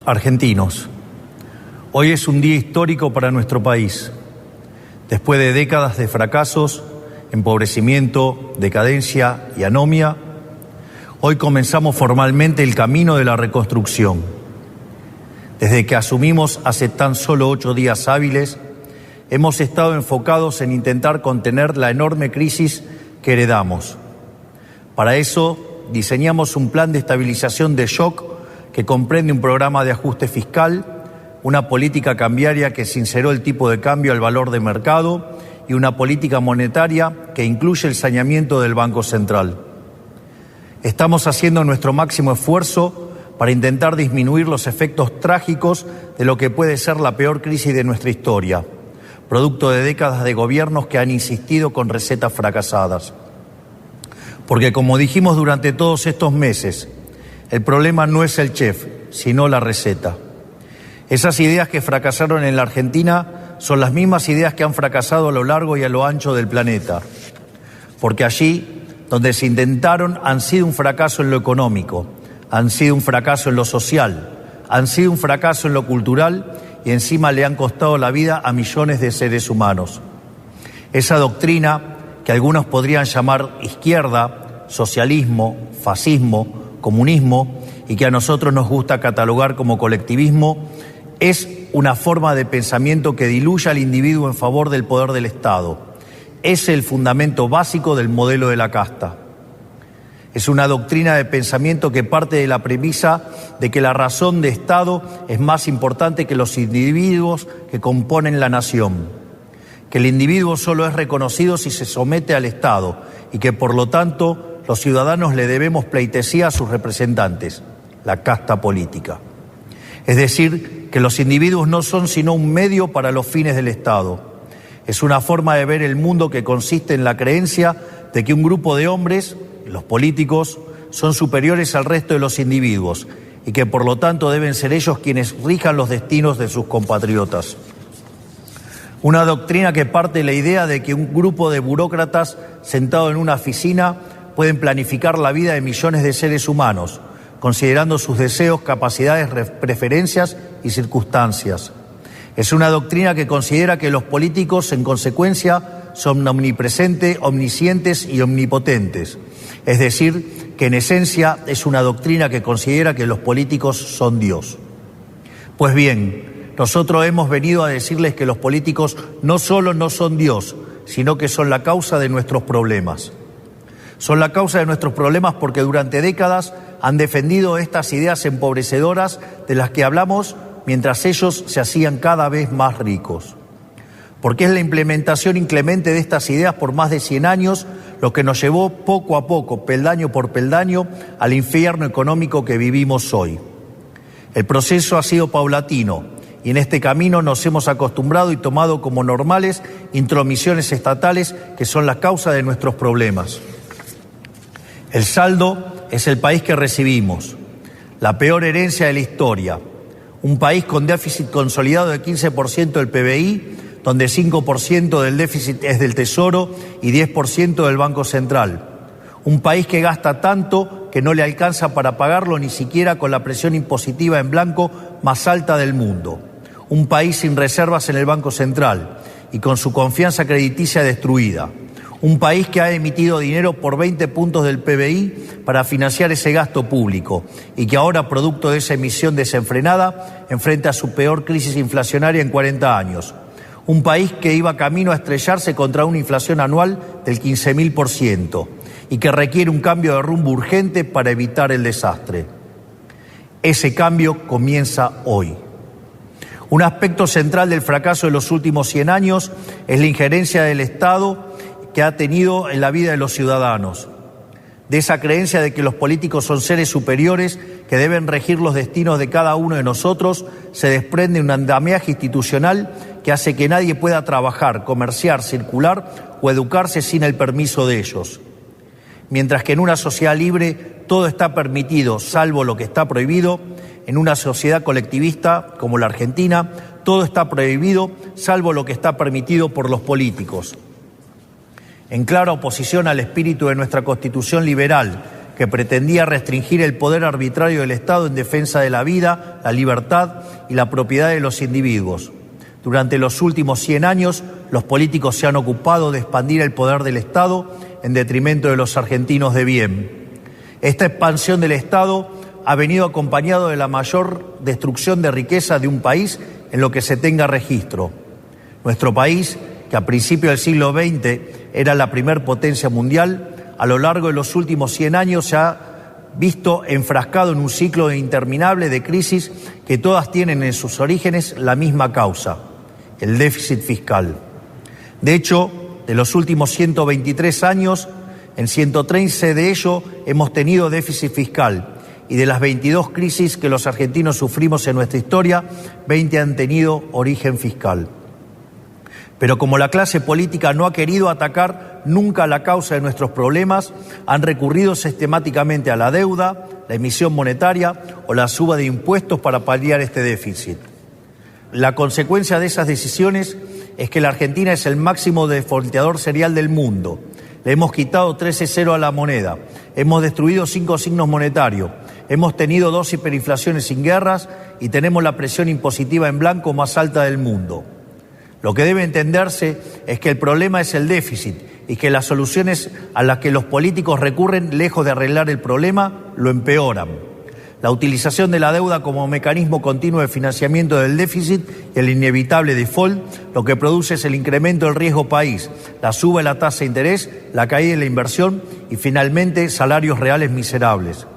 Argentinos, hoy es un día histórico para nuestro país. Después de décadas de fracasos, empobrecimiento, decadencia y anomia, hoy comenzamos formalmente el camino de la reconstrucción. Desde que asumimos hace tan solo 8 días hábiles, hemos estado enfocados en intentar contener la enorme crisis que heredamos. Para eso, diseñamos un plan de estabilización de shock que comprende un programa de ajuste fiscal, una política cambiaria que sinceró el tipo de cambio al valor de mercado y una política monetaria que incluye el saneamiento del Banco Central. Estamos haciendo nuestro máximo esfuerzo para intentar disminuir los efectos trágicos de lo que puede ser la peor crisis de nuestra historia, producto de décadas de gobiernos que han insistido con recetas fracasadas. Porque como dijimos durante todos estos meses, el problema no es el chef, sino la receta. Esas ideas que fracasaron en la Argentina son las mismas ideas que han fracasado a lo largo y a lo ancho del planeta. Porque allí, donde se intentaron, han sido un fracaso en lo económico, han sido un fracaso en lo social, han sido un fracaso en lo cultural y encima le han costado la vida a millones de seres humanos. Esa doctrina que algunos podrían llamar izquierda, socialismo, fascismo, comunismo y que a nosotros nos gusta catalogar como colectivismo, es una forma de pensamiento que diluye al individuo en favor del poder del Estado. Es el fundamento básico del modelo de la casta. Es una doctrina de pensamiento que parte de la premisa de que la razón de Estado es más importante que los individuos que componen la nación, que el individuo solo es reconocido si se somete al Estado y que por lo tanto los ciudadanos le debemos pleitesía a sus representantes, la casta política. Es decir, que los individuos no son sino un medio para los fines del Estado. Es una forma de ver el mundo que consiste en la creencia de que un grupo de hombres, los políticos, son superiores al resto de los individuos y que por lo tanto deben ser ellos quienes rijan los destinos de sus compatriotas. Una doctrina que parte de la idea de que un grupo de burócratas sentado en una oficina pueden planificar la vida de millones de seres humanos, considerando sus deseos, capacidades, preferencias y circunstancias. Es una doctrina que considera que los políticos, en consecuencia, son omnipresentes, omniscientes y omnipotentes. Es decir, que en esencia es una doctrina que considera que los políticos son Dios. Pues bien, nosotros hemos venido a decirles que los políticos no solo no son Dios, sino que son la causa de nuestros problemas. Son la causa de nuestros problemas porque durante décadas han defendido estas ideas empobrecedoras de las que hablamos mientras ellos se hacían cada vez más ricos. Porque es la implementación inclemente de estas ideas por más de 100 años lo que nos llevó poco a poco, peldaño por peldaño, al infierno económico que vivimos hoy. El proceso ha sido paulatino y en este camino nos hemos acostumbrado y tomado como normales intromisiones estatales que son la causa de nuestros problemas. El saldo es el país que recibimos, la peor herencia de la historia, un país con déficit consolidado de 15% del PBI, donde 5% del déficit es del Tesoro y 10% del Banco Central. Un país que gasta tanto que no le alcanza para pagarlo ni siquiera con la presión impositiva en blanco más alta del mundo. Un país sin reservas en el Banco Central y con su confianza crediticia destruida. Un país que ha emitido dinero por 20 puntos del PBI para financiar ese gasto público y que ahora, producto de esa emisión desenfrenada, enfrenta su peor crisis inflacionaria en 40 años. Un país que iba camino a estrellarse contra una inflación anual del 15.000% y que requiere un cambio de rumbo urgente para evitar el desastre. Ese cambio comienza hoy. Un aspecto central del fracaso de los últimos 100 años es la injerencia del Estado que ha tenido en la vida de los ciudadanos, de esa creencia de que los políticos son seres superiores que deben regir los destinos de cada uno de nosotros, se desprende un andamiaje institucional que hace que nadie pueda trabajar, comerciar, circular o educarse sin el permiso de ellos. Mientras que en una sociedad libre todo está permitido, salvo lo que está prohibido, en una sociedad colectivista como la Argentina, todo está prohibido, salvo lo que está permitido por los políticos. En clara oposición al espíritu de nuestra Constitución liberal, que pretendía restringir el poder arbitrario del Estado en defensa de la vida, la libertad y la propiedad de los individuos. Durante los últimos 100 años, los políticos se han ocupado de expandir el poder del Estado en detrimento de los argentinos de bien. Esta expansión del Estado ha venido acompañado de la mayor destrucción de riqueza de un país en lo que se tenga registro. Nuestro país, que a principios del siglo XX era la primer potencia mundial, a lo largo de los últimos 100 años se ha visto enfrascado en un ciclo interminable de crisis que todas tienen en sus orígenes la misma causa: el déficit fiscal. De hecho, de los últimos 123 años, en 113 de ellos hemos tenido déficit fiscal, y de las 22 crisis que los argentinos sufrimos en nuestra historia, 20 han tenido origen fiscal. Pero como la clase política no ha querido atacar nunca la causa de nuestros problemas, han recurrido sistemáticamente a la deuda, la emisión monetaria o la suba de impuestos para paliar este déficit. La consecuencia de esas decisiones es que la Argentina es el máximo defaulteador serial del mundo. Le hemos quitado 13-0 a la moneda, hemos destruido 5 signos monetarios, hemos tenido 2 hiperinflaciones sin guerras y tenemos la presión impositiva en blanco más alta del mundo. Lo que debe entenderse es que el problema es el déficit y que las soluciones a las que los políticos recurren, lejos de arreglar el problema, lo empeoran. La utilización de la deuda como mecanismo continuo de financiamiento del déficit y el inevitable default, lo que produce es el incremento del riesgo país, la suba de la tasa de interés, la caída de la inversión y finalmente salarios reales miserables.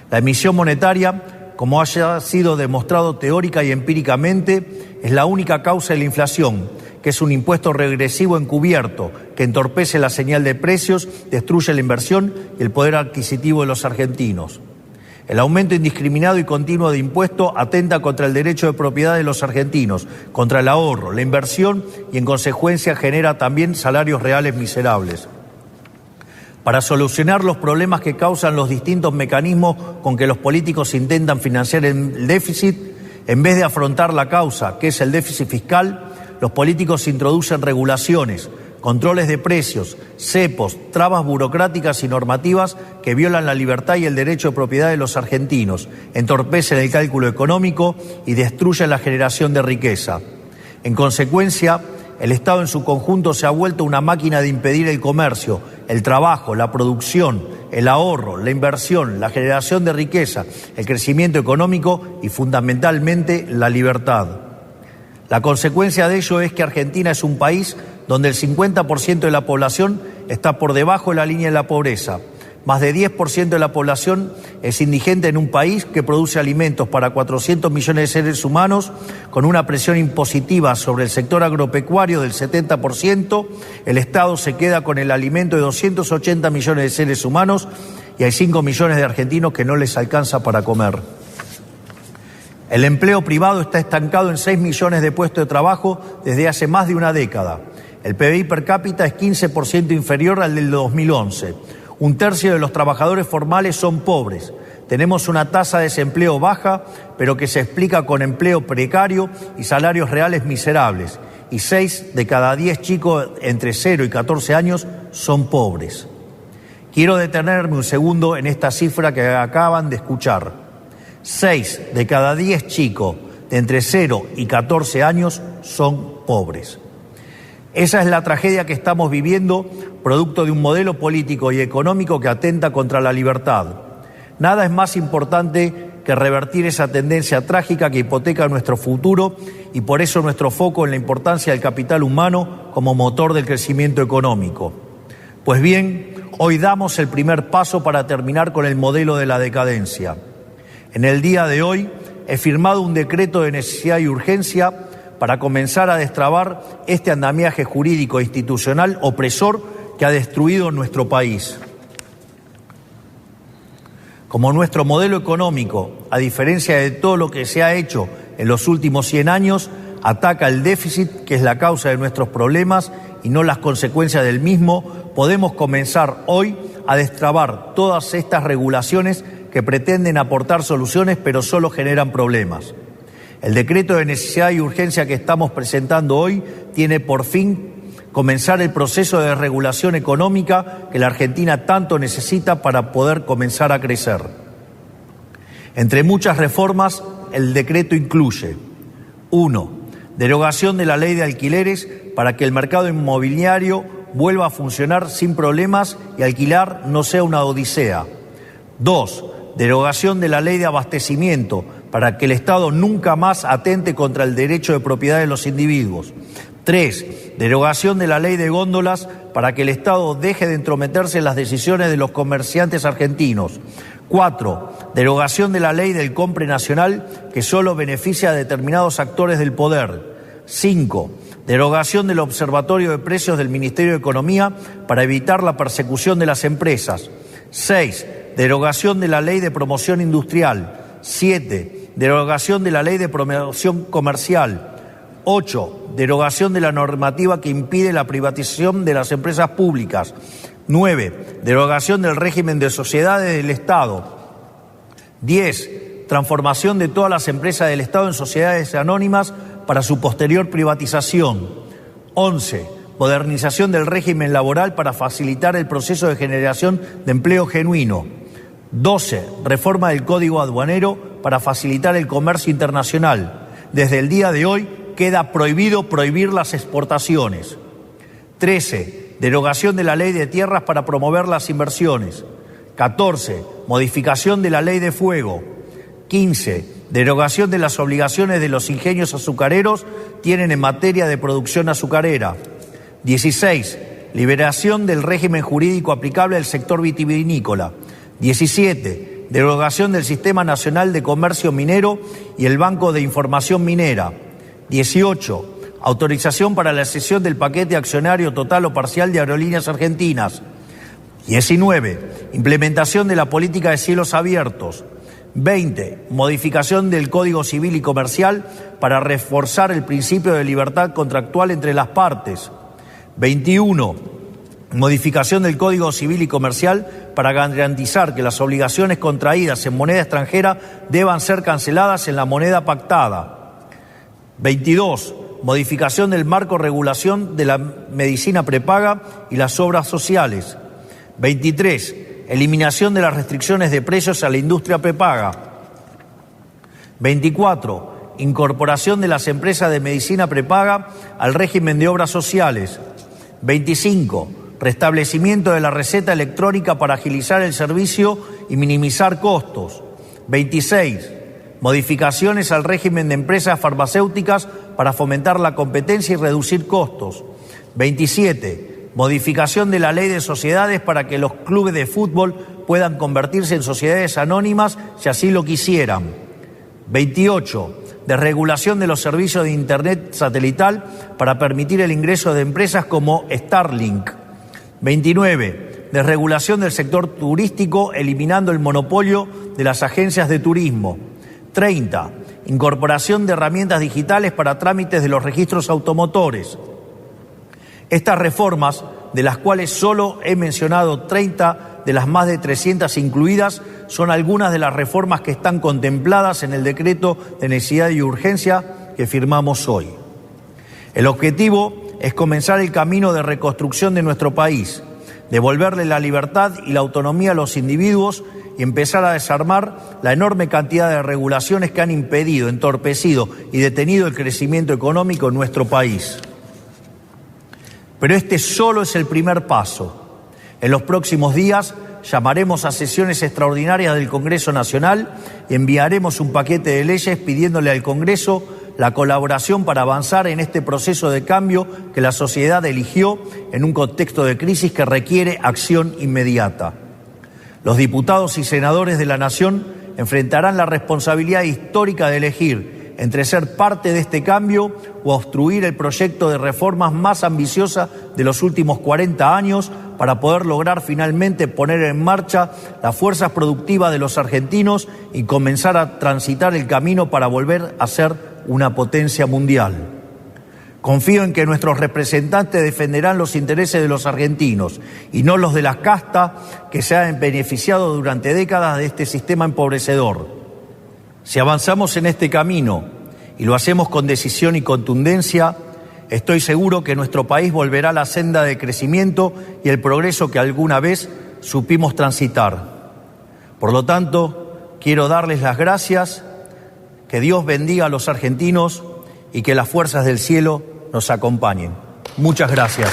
La emisión monetaria, como haya sido demostrado teórica y empíricamente, es la única causa de la inflación, que es un impuesto regresivo encubierto que entorpece la señal de precios, destruye la inversión y el poder adquisitivo de los argentinos. El aumento indiscriminado y continuo de impuestos atenta contra el derecho de propiedad de los argentinos, contra el ahorro, la inversión y en consecuencia genera también salarios reales miserables. Para solucionar los problemas que causan los distintos mecanismos con que los políticos intentan financiar el déficit, en vez de afrontar la causa, que es el déficit fiscal, los políticos introducen regulaciones, controles de precios, cepos, trabas burocráticas y normativas que violan la libertad y el derecho de propiedad de los argentinos, entorpecen el cálculo económico y destruyen la generación de riqueza. En consecuencia, el Estado en su conjunto se ha vuelto una máquina de impedir el comercio, el trabajo, la producción, el ahorro, la inversión, la generación de riqueza, el crecimiento económico y fundamentalmente la libertad. La consecuencia de ello es que Argentina es un país donde el 50% de la población está por debajo de la línea de la pobreza. Más de 10% de la población es indigente en un país que produce alimentos para 400 millones de seres humanos, con una presión impositiva sobre el sector agropecuario del 70%. El Estado se queda con el alimento de 280 millones de seres humanos y hay 5 millones de argentinos que no les alcanza para comer. El empleo privado está estancado en 6 millones de puestos de trabajo desde hace más de una década. El PBI per cápita es 15% inferior al del 2011. Un tercio de los trabajadores formales son pobres. Tenemos una tasa de desempleo baja, pero que se explica con empleo precario y salarios reales miserables. Y 6 de cada 10 chicos entre 0 y 14 años son pobres. Quiero detenerme un segundo en esta cifra que acaban de escuchar. 6 de cada 10 chicos de entre 0 y 14 años son pobres. Esa es la tragedia que estamos viviendo, producto de un modelo político y económico que atenta contra la libertad. Nada es más importante que revertir esa tendencia trágica que hipoteca nuestro futuro y por eso nuestro foco en la importancia del capital humano como motor del crecimiento económico. Pues bien, hoy damos el primer paso para terminar con el modelo de la decadencia. En el día de hoy he firmado un decreto de necesidad y urgencia para comenzar a destrabar este andamiaje jurídico e institucional opresor que ha destruido nuestro país. Como nuestro modelo económico, a diferencia de todo lo que se ha hecho en los últimos 100 años, ataca el déficit, que es la causa de nuestros problemas y no las consecuencias del mismo, podemos comenzar hoy a destrabar todas estas regulaciones que pretenden aportar soluciones pero solo generan problemas. El decreto de necesidad y urgencia que estamos presentando hoy tiene por fin comenzar el proceso de regulación económica que la Argentina tanto necesita para poder comenzar a crecer. Entre muchas reformas, el decreto incluye: 1. Derogación de la ley de alquileres para que el mercado inmobiliario vuelva a funcionar sin problemas y alquilar no sea una odisea. 2. Derogación de la ley de abastecimiento para que el Estado nunca más atente contra el derecho de propiedad de los individuos. 3. Derogación de la ley de góndolas para que el Estado deje de entrometerse en las decisiones de los comerciantes argentinos. 4. Derogación de la ley del compre nacional que solo beneficia a determinados actores del poder. 5. Derogación del Observatorio de Precios del Ministerio de Economía para evitar la persecución de las empresas. 6. Derogación de la ley de promoción industrial. 7. Derogación de la ley de promoción comercial. 8. Derogación de la normativa que impide la privatización de las empresas públicas. 9. Derogación del régimen de sociedades del Estado. 10. Transformación de todas las empresas del Estado en sociedades anónimas para su posterior privatización. 11. Modernización del régimen laboral para facilitar el proceso de generación de empleo genuino. 12. Reforma del Código Aduanero para facilitar el comercio internacional. Desde el día de hoy queda prohibido prohibir las exportaciones. 13. Derogación de la ley de tierras para promover las inversiones. 14. Modificación de la ley de fuego. 15. Derogación de las obligaciones de los ingenios azucareros tienen en materia de producción azucarera. 16. Liberación del régimen jurídico aplicable al sector vitivinícola. 17. Derogación del Sistema Nacional de Comercio Minero y el Banco de Información Minera. 18. Autorización para la cesión del paquete accionario total o parcial de Aerolíneas Argentinas. 19. Implementación de la política de cielos abiertos. 20. Modificación del Código Civil y Comercial para reforzar el principio de libertad contractual entre las partes. 21. Modificación del Código Civil y Comercial para garantizar que las obligaciones contraídas en moneda extranjera deban ser canceladas en la moneda pactada. 22. Modificación del marco regulación de la medicina prepaga y las obras sociales. 23. Eliminación de las restricciones de precios a la industria prepaga. 24. Incorporación de las empresas de medicina prepaga al régimen de obras sociales. 25. Restablecimiento de la receta electrónica para agilizar el servicio y minimizar costos. 26. Modificaciones al régimen de empresas farmacéuticas para fomentar la competencia y reducir costos. 27. Modificación de la ley de sociedades para que los clubes de fútbol puedan convertirse en sociedades anónimas si así lo quisieran. 28. Desregulación de los servicios de Internet satelital para permitir el ingreso de empresas como Starlink. 29. Desregulación del sector turístico eliminando el monopolio de las agencias de turismo. 30. Incorporación de herramientas digitales para trámites de los registros automotores. Estas reformas, de las cuales solo he mencionado 30 de las más de 300 incluidas, son algunas de las reformas que están contempladas en el decreto de necesidad y urgencia que firmamos hoy. El objetivo es comenzar el camino de reconstrucción de nuestro país, devolverle la libertad y la autonomía a los individuos y empezar a desarmar la enorme cantidad de regulaciones que han impedido, entorpecido y detenido el crecimiento económico en nuestro país. Pero este solo es el primer paso. En los próximos días llamaremos a sesiones extraordinarias del Congreso Nacional y enviaremos un paquete de leyes pidiéndole al Congreso la colaboración para avanzar en este proceso de cambio que la sociedad eligió en un contexto de crisis que requiere acción inmediata. Los diputados y senadores de la Nación enfrentarán la responsabilidad histórica de elegir entre ser parte de este cambio o obstruir el proyecto de reformas más ambiciosa de los últimos 40 años para poder lograr finalmente poner en marcha las fuerzas productivas de los argentinos y comenzar a transitar el camino para volver a ser una potencia mundial. Confío en que nuestros representantes defenderán los intereses de los argentinos y no los de la casta que se han beneficiado durante décadas de este sistema empobrecedor. Si avanzamos en este camino y lo hacemos con decisión y contundencia, estoy seguro que nuestro país volverá a la senda de crecimiento y el progreso que alguna vez supimos transitar. Por lo tanto, quiero darles las gracias, que Dios bendiga a los argentinos y que las fuerzas del cielo nos acompañen. Muchas gracias.